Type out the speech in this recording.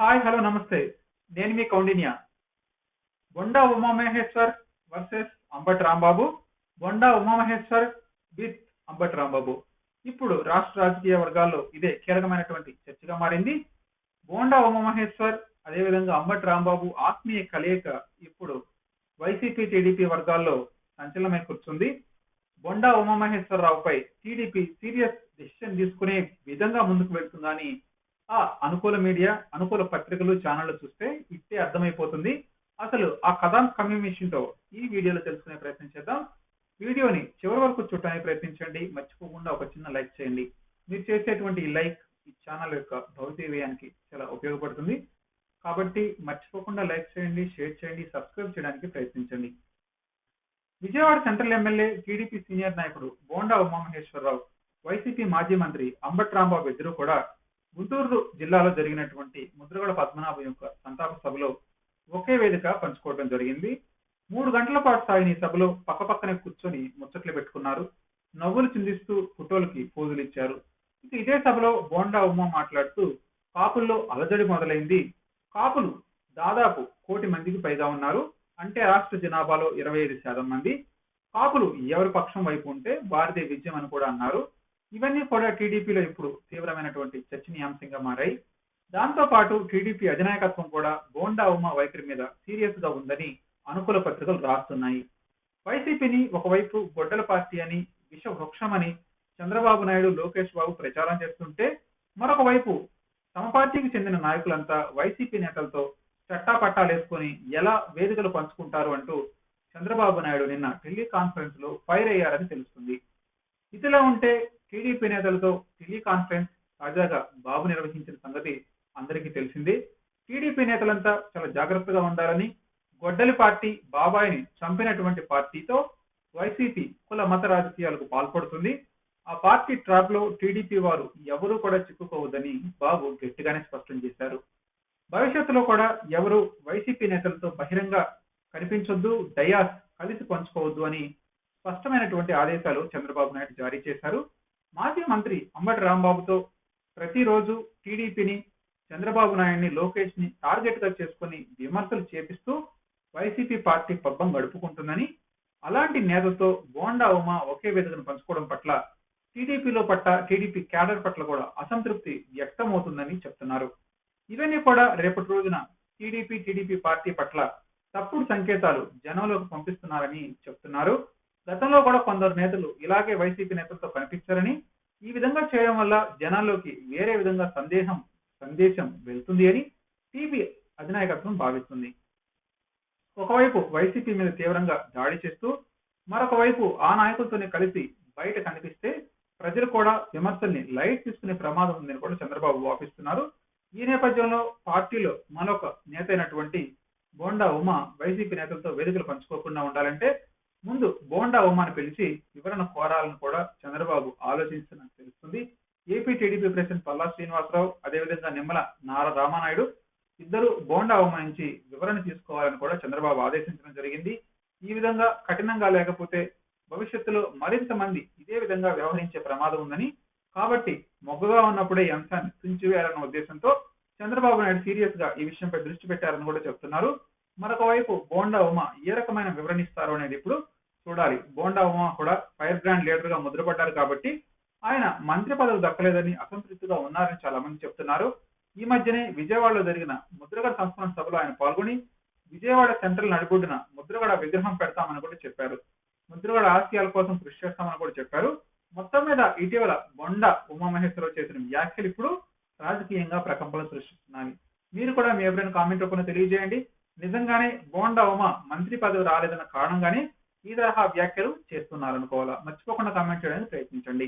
Hi hello నమస్తే. నేను మీ Kaundinya. Bonda Umamaheshwar versus Ambati Rambabu. Bonda Umamaheshwar with Ambati Rambabu. ఇప్పుడు రాష్ట్ర రాజకీయ వర్గాల్లో ఇదే కీలకమైనటువంటి చర్చగా మారింది. బోండా ఉమామహేశ్వర్ అదేవిధంగా అంబటి రాంబాబు ఆత్మీయ కలయిక ఇప్పుడు వైసీపీ టీడీపీ వర్గాల్లో సంచలనమై కూర్చుంది. బొండా ఉమామహేశ్వరరావుపై టీడీపీ సీరియస్ డెసిషన్ తీసుకునే విధంగా ముందుకు వెళ్తుందని ఆ అనుకూల మీడియా, అనుకూల పత్రికలు, ఛానళ్లు చూస్తే ఇట్టే అర్థమైపోతుంది. అసలు ఆ కథాంశం ఏంటో ఈ వీడియోలో తెలుసుకునే ప్రయత్నం చేద్దాం. వీడియోని చివరి వరకు చూడటానికి ప్రయత్నించండి. మర్చిపోకుండా ఒక చిన్న లైక్ చేయండి. మీరు చేసేటువంటి ఈ లైక్ ఈ ఛానల్ యొక్క భవిష్య వ్యయానికి చాలా ఉపయోగపడుతుంది. కాబట్టి మర్చిపోకుండా లైక్ చేయండి, షేర్ చేయండి, సబ్స్క్రైబ్ చేయడానికి ప్రయత్నించండి. Vijayawada central MLA, TDP senior నాయకుడు బోండా ఉమామహేశ్వరరావు, వైసీపీ మాజీ మంత్రి అంబటి రాంబాబు ఇద్దరు కూడా గుంటూరు జిల్లాలో జరిగినటువంటి ముద్రగడ పద్మనాభం యొక్క సంతాప సభలో ఒకే వేదిక పంచుకోవడం జరిగింది. 3 గంటల పాటు సాగిన ఈ సభలో పక్కపక్కనే కూర్చొని ముచ్చట్లు పెట్టుకున్నారు. నవ్వులు చిందిస్తూ ఫోటోలకి పోజులు ఇచ్చారు. ఇక ఇదే సభలో బోండా ఉమా మాట్లాడుతూ కాపుల్లో అలజడి మొదలైంది. కాపులు దాదాపు 1,00,00,000 మందికి పైగా ఉన్నారు. అంటే రాష్ట్ర జనాభాలో 25% మంది. కాపులు ఎవరి పక్షం వైపు ఉంటే వారిదే విజయం అని కూడా అన్నారు. ఇవన్నీ కూడా టీడీపీలో ఇప్పుడు తీవ్రమైనటువంటి చర్చనీయాంశంగా మారాయి. దాంతో పాటు టీడీపీ అధినాయకత్వం కూడా బోండా ఉమా వైఖరి మీద సీరియస్ గా ఉందని అనుకూల పత్రికలు రాస్తున్నాయి. వైసీపీని ఒకవైపు గొడ్డల పార్టీ అని, విష వృక్షమని చంద్రబాబు నాయుడు, లోకేష్ బాబు ప్రచారం చేస్తుంటే, మరొక వైపు తమ పార్టీకి చెందిన నాయకులంతా వైసీపీ నేతలతో చట్టాపట్టాలేసుకొని ఎలా వేదికలు పంచుకుంటారు అంటూ చంద్రబాబు నాయుడు నిన్న టెలికాన్ఫరెన్స్ లో ఫైర్ అయ్యారని తెలుస్తుంది. ఇదిలా ఉంటే టీడీపీ నేతలతో టెలికాన్ఫరెన్స్ తాజాగా బాబు నిర్వహించిన సంగతి అందరికీ తెలిసిందే. టీడీపీ నేతలంతా చాలా జాగ్రత్తగా ఉండాలని, గొడ్డలి పార్టీ బాబాయిని చంపినటువంటి పార్టీతో వైసీపీ కుల మత రాజకీయాలకు పాల్పడుతుంది. ఆ పార్టీ ట్రాప్ లో టీడీపీ వారు ఎవరూ కూడా చిక్కుకోవద్దని బాబు గట్టిగానే స్పష్టం చేశారు. భవిష్యత్తులో కూడా ఎవరు వైసీపీ నేతలతో బహిరంగ కనిపించొద్దు, డయాస్ కలిసి పంచుకోవద్దు అని స్పష్టమైనటువంటి ఆదేశాలు చంద్రబాబు నాయుడు జారీ చేశారు. మాజీ మంత్రి అంబటి రాంబాబుతో ప్రతిరోజు టీడీపీని, చంద్రబాబు నాయుడిని, లోకేష్ ని టార్గెట్ గా చేసుకుని విమర్శలు చేపిస్తూ వైసీపీ పార్టీ పబ్బం గడుపుకుంటుందని, అలాంటి నేతతో బోండా ఉమా ఒకే వేదికను పంచుకోవడం పట్ల టీడీపీ క్యాడర్ పట్ల కూడా అసంతృప్తి వ్యక్తమవుతుందని చెప్తున్నారు. ఇవన్నీ కూడా రేపటి రోజున టీడీపీ పార్టీ పట్ల తప్పుడు సంకేతాలు జనంలోకి పంపిస్తున్నారని చెప్తున్నారు. గతంలో కూడా కొందరు నేతలు ఇలాగే వైసీపీ నేతలతో కనిపించారని, ఈ విధంగా చేయడం వల్ల జనాల్లోకి వేరే విధంగా సందేశం వెళ్తుంది అని టీడీపీ అధినాయకత్వం భావిస్తుంది. ఒకవైపు వైసీపీ మీద తీవ్రంగా దాడి చేస్తూ, మరొక వైపు ఆ నాయకులతోనే కలిసి బయట కనిపిస్తే ప్రజలు కూడా విమర్శల్ని లైట్ తీసుకునే ప్రమాదం ఉందని కూడా చంద్రబాబు వాపిస్తున్నారు. ఈ నేపథ్యంలో పార్టీలో మరొక నేత అయినటువంటి బోండా ఉమా వైసీపీ నేతలతో వేదికలు పంచుకోకుండా ఉండాలంటే ముందు బోండా ఉమాను పిలిచి వివరణ కోరాలని కూడా చంద్రబాబు ఆలోచిస్తున్నట్టు తెలుస్తుంది. AP TDP president Palla Srinivasarao, అదేవిధంగా నిమ్మల నారా రామానాయుడు ఇద్దరు బోండా ఉమా నుంచి వివరణ తీసుకోవాలని కూడా చంద్రబాబు ఆదేశించడం జరిగింది. ఈ విధంగా కఠినంగా లేకపోతే భవిష్యత్తులో మరింత మంది ఇదే విధంగా వ్యవహరించే ప్రమాదం ఉందని, కాబట్టి మొగ్గగా ఉన్నప్పుడే ఈ అంశాన్ని తుంచివేయాలన్న ఉద్దేశంతో చంద్రబాబు నాయుడు సీరియస్ గా ఈ విషయంపై దృష్టి పెట్టారని కూడా చెప్తున్నారు. మరొక వైపు బోండా ఉమా ఏ రకమైన వివరణ ఇస్తారో అనేది ఇప్పుడు చూడాలి. బోండా ఉమా కూడా ఫైర్ బ్రాండ్ లీడర్ గా ముద్రపడ్డారు కాబట్టి ఆయన మంత్రి పదవి దక్కలేదని అసంతృప్తిగా ఉన్నారని చాలా మంది చెప్తున్నారు. ఈ మధ్యనే విజయవాడలో జరిగిన ముద్రగడ సంస్మరణ సభలో ఆయన పాల్గొని విజయవాడ సెంట్రల్ నడిబొడ్డున ముద్రగడ విగ్రహం పెడతామని కూడా చెప్పారు. ముద్రగడ ఆశయాల కోసం కృషి చేస్తామని కూడా చెప్పారు. మొత్తం మీద ఇటీవల బొండా ఉమామహేశ్వరరావు చేసిన వ్యాఖ్యలు ఇప్పుడు రాజకీయంగా ప్రకంపనలు సృష్టిస్తున్నాయి. మీరు కూడా మీ ఎవరైనా కామెంట్ రూపంలో తెలియజేయండి. నిజంగానే బోండా ఉమా మంత్రి పదవి రాలేదన్న కారణంగానే ఈ తరహా వ్యాఖ్యలు చేస్తున్నారనుకోవాలా? మర్చిపోకుండా కామెంట్ చేయడానికి ప్రయత్నించండి.